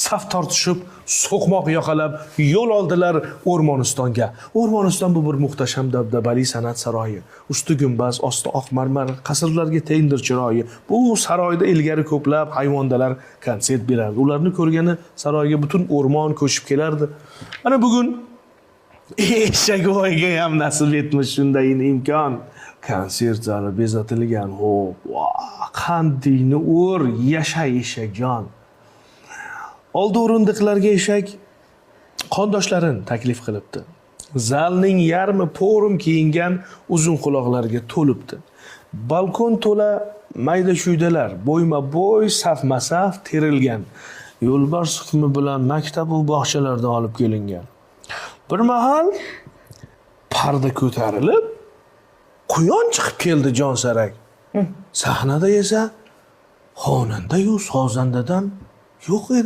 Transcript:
saf tortishib, so'qmoq yoqalab yo'l oldilar O'rmonistonga. O'rmoniston bu bir muhtasham dabdabali san'at saroyi. Usti gumbaz, osti oq marmar, qasrlarga tengdir chiroyi. Bu saroyda ilgari ko'plab hayvondalar konsert berardi. Ularni ko'rgani saroyga butun o'rmon ko'chib kelardi. Mana bugun Eshakvoyga ham nasib etmish shunday imkon. Konsert zali bezatilgan. Xo'p, qandingni o'r, yasha eshakjon. Oldi o'rindiqlarga eshak qondoshlarini taklif qilibdi. Zalning yarmi po'rim kiyingan uzun quloqlarga to'libdi. Balkon to'la mayda shuydalar, bo'yma-bo'y, safma-saf terilgan. Yo'lbars hukmi bilan maktab va bog'chalardan olib kelingan. Bir mahal parda ko'tarilib, quyon chiqib keldi jonsarak. Sahnada esa xonanda yu sozandadan yo'q edi.